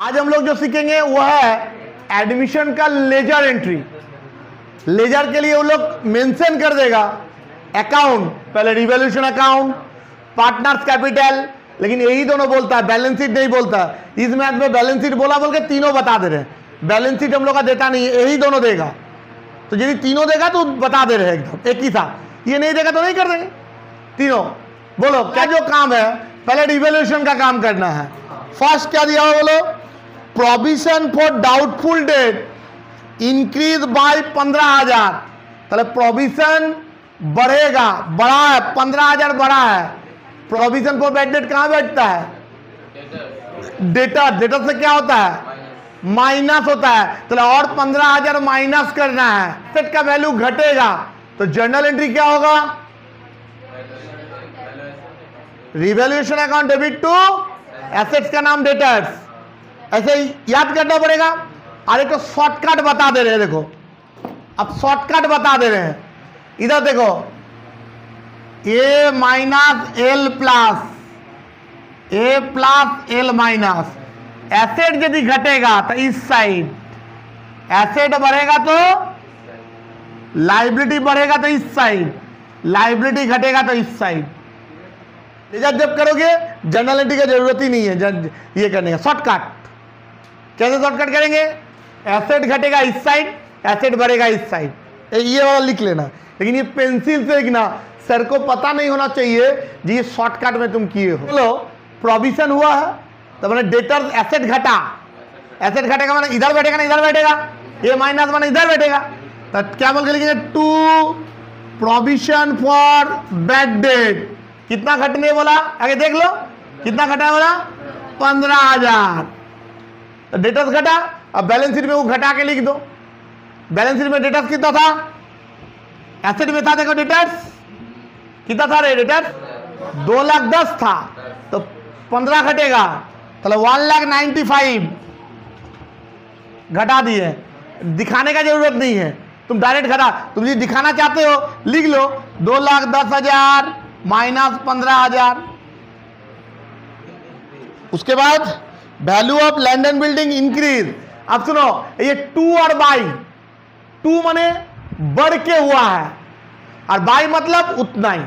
आज हम लोग जो सीखेंगे वो है एडमिशन का लेजर एंट्री। लेजर के लिए वो लोग मेंशन कर देगा अकाउंट, पहले रिवॉल्यूशन अकाउंट, पार्टनर्स कैपिटल, लेकिन यही दोनों बोलता है, बैलेंस शीट नहीं बोलता। इस मैथ में बैलेंस शीट बोला बोल के तीनों बता दे रहे हैं। बैलेंस शीट हम लोग का देता नहीं है, यही दोनों देगा। तो यदि तीनों देगा तो बता दे रहे हैं एकदम एक ही साथ। ये नहीं देगा तो नहीं कर देंगे तीनों। बोलो क्या जो काम है, पहले रिवॉल्यूशन का काम करना है। फर्स्ट क्या दिया हुआ बोलो, provision for doubtful debt increase by 15,000। पहले प्रोविजन बढ़ेगा, बढ़ा है 15,000 बढ़ा है। प्रोविजन फॉर बैड डेट कहां बैठता है? डेटर। डेटर से क्या होता है? माइनस होता है। तो और 15,000 माइनस करना है। एसेट का वैल्यू घटेगा तो जर्नल एंट्री क्या होगा? Revaluation account debit to assets का नाम डेटर्स। ऐसे ही याद करना पड़ेगा। और एक तो शॉर्टकट बता दे रहे हैं, देखो अब शॉर्टकट बता दे रहे हैं। इधर देखो ए माइनस एल प्लस ए प्लस एल माइनस। एसेट यदि घटेगा तो इस साइड, एसेट बढ़ेगा तो लाइबिलिटी बढ़ेगा तो इस साइड, लाइबिलिटी घटेगा तो इस साइड। जब करोगे जर्नल एंट्री की जरूरत ही नहीं है ये करने का। शॉर्टकट कैसे शॉर्टकट करेंगे? एसेट घटेगा इस साइड, एसेट बढ़ेगा इस साइड, ये वाला लिख लेना। लेकिन ये पेंसिल से लिखना, सर को पता नहीं होना चाहिए जी ये शॉर्टकट में तुम किए हो। चलो प्रोविजन हुआ है तो मैंने डेटर एसेट घटा, एसेट घटेगा मैंने इधर बैठेगा ना इधर बैठेगा, ये माइनस मैंने इधर बैठेगा। तो क्या बोल के लिखेंगे? To provision for bad debt. कितना घटने बोला? आगे देख लो कितना घटा बोला? 15,000। तो डेटर्स घटा। अब बैलेंस शीट में वो घटा के लिख दो। बैलेंस शीट में डेटर्स कितना था? एसेट में था, देखो डेटर्स कितना था रे? डेटर्स 2,10,000 था तो 15 घटेगा तो 1,95,000 घटा दिए। दिखाने का जरूरत नहीं है, तुम डायरेक्ट घटा। तुम यदि दिखाना चाहते हो लिख लो 2,10,000 माइनस 15,000। उसके बाद value of land and building increase. अब सुनो ये टू और बाई, टू माने बढ़ के हुआ है और बाई मतलब उतना ही।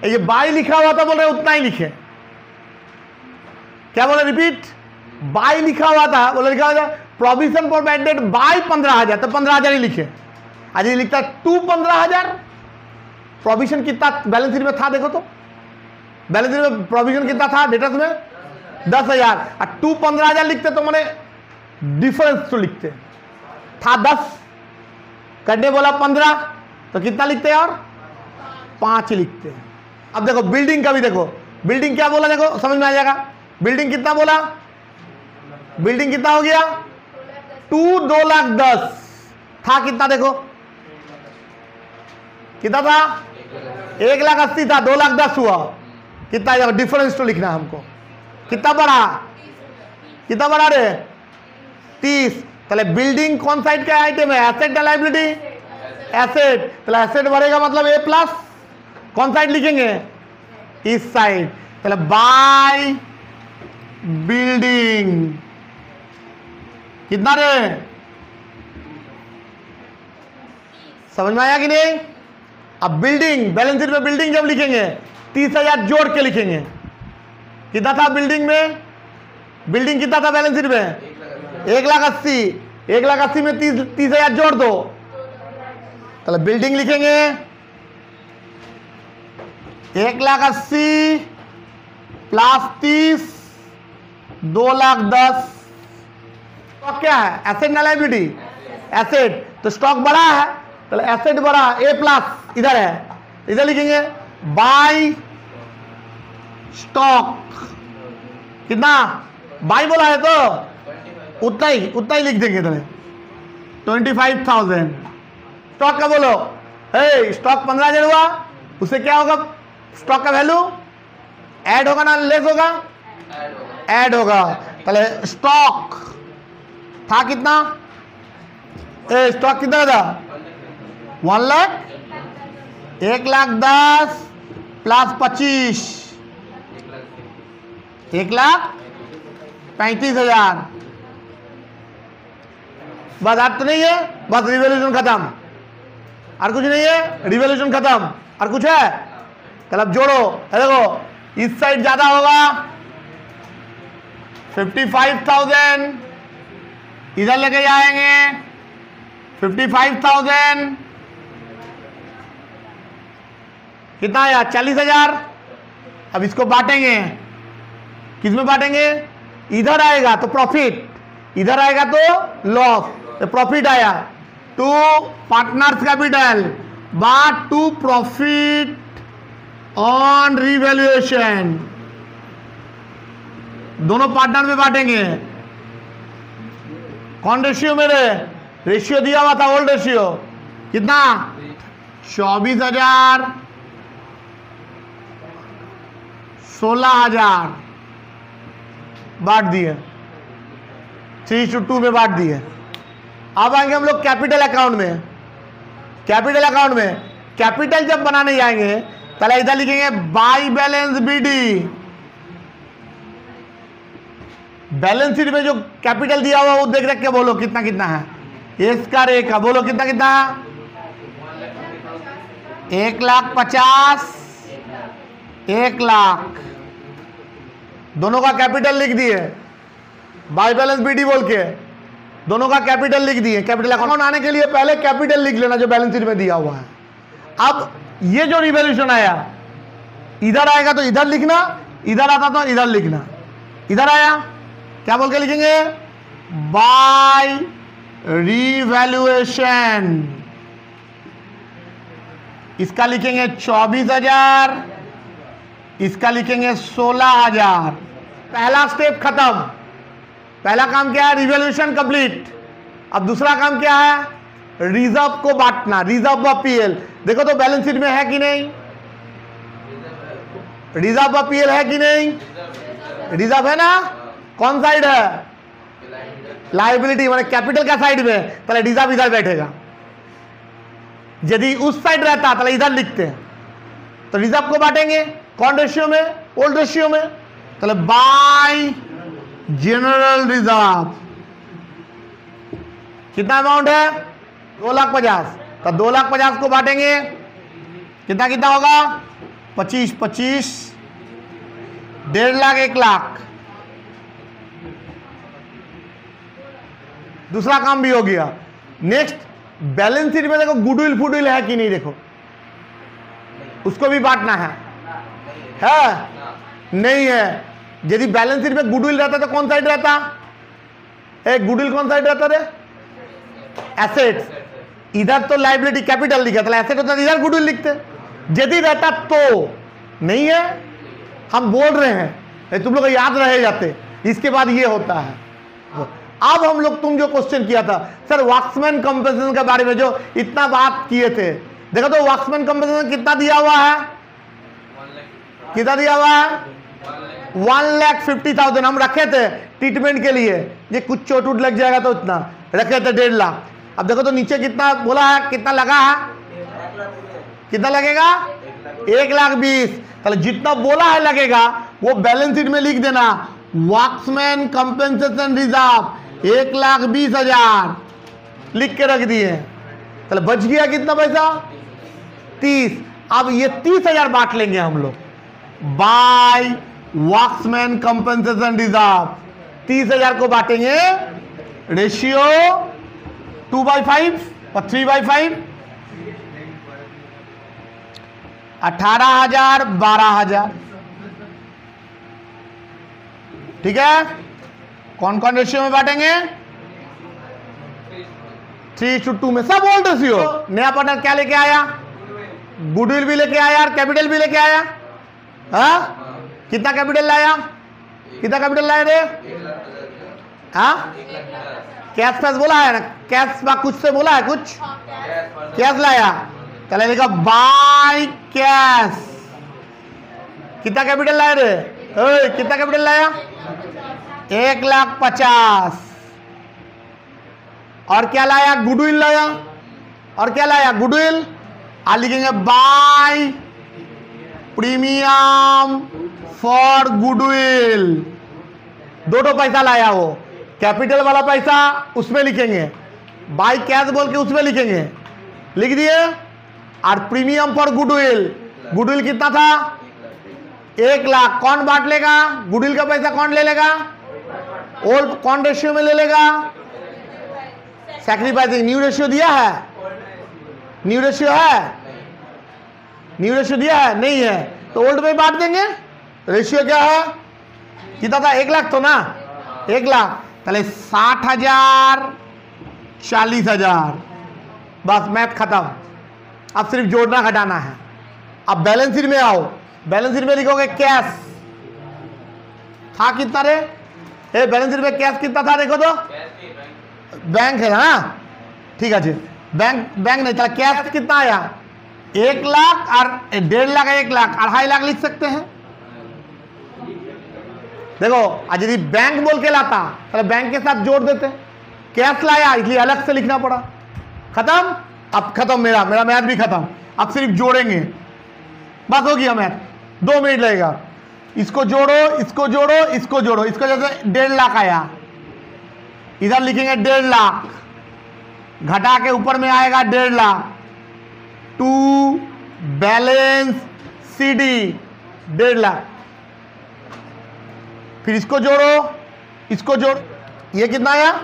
ये बाई लिखा हुआ था, बोल रहे उतना ही लिखे। क्या बोले? रिपीट। बाई लिखा हुआ था, बोले लिखा हुआ था provision for bad date by 15,000 तो 15,000 ही लिखे। आज ये लिखता टू 15,000। प्रोविजन कितना बैलेंस शीट में था देखो तो, बैलेंस शीट में प्रोविजन कितना था डेटर्स में? 10,000। और टू 15,000 लिखते तो मैंने डिफरेंस तो लिखते था 10 करने बोला 15 तो कितना लिखते हैं? और 5 लिखते हैं। अब देखो बिल्डिंग का भी देखो, बिल्डिंग क्या बोला देखो समझ में आ जाएगा। बिल्डिंग कितना बोला? बिल्डिंग कितना हो गया? 2,10,000 था। कितना देखो कितना था? 1,80,000 था, 2,10,000 हुआ। कितना डिफरेंस तो लिखना हमको। कितना बढ़ा? कितना बढ़ा रे? 30। चले बिल्डिंग कौन साइड का आइटम है? एसेट या लाइबिलिटी? एसेट। चले एसेट बढ़ेगा मतलब ए प्लस कौन साइड लिखेंगे? इस साइड। चले बाय बिल्डिंग कितना रे? समझ में आया कि नहीं? अब बिल्डिंग बैलेंस शीट में बिल्डिंग जब लिखेंगे 30,000 जोड़ के लिखेंगे। कितना था बिल्डिंग में? बिल्डिंग कितना था बैलेंस शीट में? 1,80,000। 1,80,000 में 30,000 जोड़ दो तो बिल्डिंग लिखेंगे 1,80,000 प्लस 30 2,10,000। स्टॉक क्या है? एसेट ना लाइबिलिटी? एसेट। तो स्टॉक बड़ा है तो एसेट बड़ा, ए प्लस इधर है, इधर लिखेंगे बाय स्टॉक। कितना बाय बोला है तो उतना ही लिख देंगे इधर 25,000। स्टॉक का बोलो, स्टॉक 15,000 हुआ, उससे क्या होगा? स्टॉक का वैल्यू ऐड होगा ना लेस होगा? ऐड होगा। पहले स्टॉक था कितना? स्टॉक कितना था? 1,10,000 प्लस 25 1,00,000 35,000। बस आप तो नहीं है, बस रिवॉल्यूशन खत्म, और कुछ नहीं है, रिवॉल्यूशन खत्म, और कुछ है? चल अब जोड़ो, देखो इस साइड ज्यादा होगा 55,000, इधर लेके जाएंगे 55,000, कितना आया? 40,000। अब इसको बांटेंगे, किस में बांटेंगे? इधर आएगा तो प्रॉफिट, इधर आएगा तो लॉस, तो प्रॉफिट आया to partners capital but to profit on revaluation. दोनों पार्टनर में बांटेंगे। कौन रेशियो मेरे? रेशियो दिया हुआ था, ओल्ड रेशियो कितना? 24,000, 16,000 बांट दिए, 3:2 में बांट दिए। अब आएंगे हम लोग कैपिटल अकाउंट में। कैपिटल अकाउंट में कैपिटल जब बनाने जाएंगे पहले इधर लिखेंगे by balance BD. Balance sheet में जो कैपिटल दिया हुआ वो देख देख के बोलो कितना कितना है। इसका रेखा बोलो कितना कितना है? 1,50,000, 1,00,000। दोनों का कैपिटल लिख दिए, बाय बैलेंस बीडी बोल के दोनों का कैपिटल लिख दिए। कैपिटल अकाउंट आने के लिए पहले कैपिटल लिख लेना जो बैलेंस शीट में दिया हुआ है। अब ये जो रिवैल्यूएशन आया इधर आएगा तो इधर लिखना, इधर आता तो इधर लिखना। इधर आया क्या बोल के लिखेंगे? By revaluation. इसका लिखेंगे 24,000, इसका लिखेंगे 16,000। पहला स्टेप खत्म। पहला काम क्या है? Revaluation complete. अब दूसरा काम क्या है? रिजर्व को बांटना, रिजर्व ऑफ पीएल। देखो तो बैलेंस शीट में है कि नहीं? रिजर्व ऑफ पीएल है कि नहीं? रिजर्व है ना? कौन साइड है? लायबिलिटी, माने कैपिटल का साइड में पहले रिजर्व इधर बैठेगा। यदि उस साइड रहता तो इधर लिखते हैं। तो रिजर्व को बांटेंगे कौन रेशियो में? ओल्ड रेशियो में। तो बाय जनरल रिजर्व कितना अमाउंट है? 2,50,000। तो 2,50,000 को बांटेंगे कितना कितना होगा? 25, 25, 1,50,000, 1,00,000। दूसरा काम भी हो गया। नेक्स्ट बैलेंस शीट में देखो गुडविल फुडविल है कि नहीं, देखो उसको भी बांटना है नहीं है। यदि बैलेंस शीट में गुडविल रहता तो कौन साइड रहता? गुडविल कौन साइड रहता रे? एसेट्स। इधर तो लायबिलिटी कैपिटल लिखा था, एसेट होता इधर गुडविल लिखते। यदि रहता तो नहीं है, हम बोल रहे हैं तुम लोग याद रहे जाते। इसके बाद ये होता है। अब हम लोग तुम जो क्वेश्चन किया था सर वर्कमैन कंपनसेशन के बारे में जो इतना बात किए थे, देखो तो वर्कमैन कंपनसेशन कितना दिया हुआ है? कितना दिया हुआ है? 1,50,000 हम रखे थे ट्रीटमेंट के लिए। ये कुछ चोट उट लग जाएगा तो इतना रखे थे 1,50,000। अब देखो तो नीचे कितना बोला है, कितना लगा है? कितना लगेगा? 1,20,000। चलो जितना बोला है लगेगा वो बैलेंस शीट में लिख देना। वर्कमैन कंपनसेशन रिजर्व 1,20,000 लिख के रख दिए। चलो बच गया कितना पैसा? 30। अब ये 30,000 बांट लेंगे हम लोग बाय वर्कमैन कंपनसेशन रिजर्व। 30,000 को बांटेंगे रेशियो 2/5 और 3/5। 18,000, 12,000। ठीक है। कौन कौन रेशियो में बांटेंगे? 3:2 में, सब ओल्ड रेशियो। नया पार्टनर क्या लेके आया? गुडविल भी लेके आया और कैपिटल भी लेके आया। कितना कैपिटल लाया? कितना कैपिटल लाया रे? कैश पैस बोला है ना? कैश बा कुछ से बोला है कुछ? कैश लाया। चले लिखा बाय कैश। कितना कैपिटल लाया रे? कितना कैपिटल लाया? 1,50,000। और क्या लाया? गुडविल लाया। और क्या लाया? गुडविल। आज लिखेंगे बाय प्रीमियम फॉर गुडविल। दो पैसा लाया वो, कैपिटल वाला पैसा उसमें लिखेंगे, बाई कैश बोल के उसमें लिखेंगे, लिख दिए। और प्रीमियम फॉर गुडविल, गुडविल कितना था 1 लाख, कौन बांट लेगा, गुडविल का पैसा कौन ले लेगा, ओल्ड कौन रेशियो में ले लेगा, सैक्रिफाइसिंग। न्यू रेशियो दिया है, न्यू रेशियो है, न्यू रेशियो दिया है नहीं है, तो ओल्ड में बांट देंगे। रेशियो क्या है, कितना था 1 लाख तो ना, 1 लाख, पहले 60,000 40,000, बस मैथ खत्म। अब सिर्फ जोड़ना घटाना है। अब बैलेंस शीट में आओ, बैलेंस शीट में लिखोगे कैश था कितना रे, बैलेंस शीट में कैश कितना था देखो तो, बैंक है ना, ठीक है जी, बैंक नहीं था, कैश कितना आया 1 लाख और 1.5 लाख, 1 लाख 2.5 लाख लिख सकते हैं। देखो आज यदि बैंक बोल के लाता तो बैंक के साथ जोड़ देते, कैश लाया इसलिए अलग से लिखना पड़ा। खत्म, अब खत्म, मेरा मैथ भी खत्म। अब सिर्फ जोड़ेंगे, बस हो गया मैथ, 2 मिनट लगेगा। इसको जोड़ो, इसको जोड़ो, इसको जोड़ो, इसको जैसे 1.5 लाख आया, इधर लिखेंगे 1.5 लाख, घटा के ऊपर में आएगा 1.5 lakh, to balance CD 1.5 lakh, फिर इसको जोड़ो, इसको जोड़, ये कितना आया,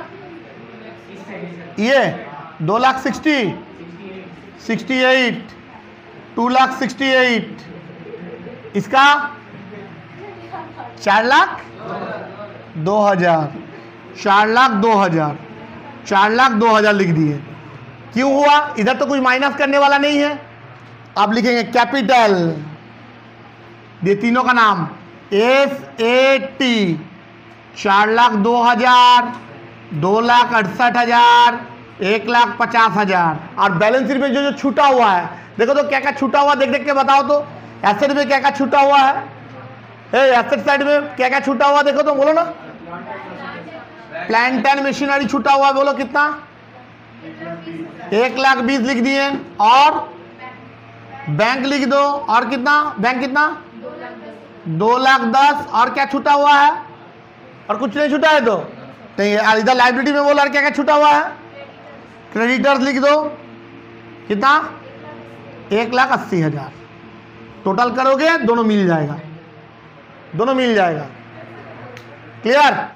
ये 2,60,68, 2,68,000, इसका 4,02,000, 4,02,000, 4,02,000 लिख दिए। क्यों हुआ, इधर तो कुछ माइनस करने वाला नहीं है। अब लिखेंगे कैपिटल, ये तीनों का नाम SAT, 4,02,000, 2,68,000, 1,50,000। और बैलेंस शीट में जो छूटा हुआ है देखो तो क्या क्या छूटा हुआ, देख देख के बताओ तो। एसेट में क्या क्या छूटा हुआ है, एसेट साइड में क्या क्या छूटा हुआ देखो तो, बोलो ना। प्लांट एंड मशीनरी छूटा हुआ है, बोलो कितना, 1,20,000 लिख दिए। और बैंक लिख दो, और कितना, बैंक कितना 2,10,000। और क्या छूटा हुआ है, और कुछ नहीं छूटा है तो नहीं। इधर लाइबिलिटी में बोला क्या क्या छूटा हुआ है, क्रेडिटर्स लिख दो, कितना 1,80,000। टोटल करोगे दोनों मिल जाएगा, दोनों मिल जाएगा। क्लियर।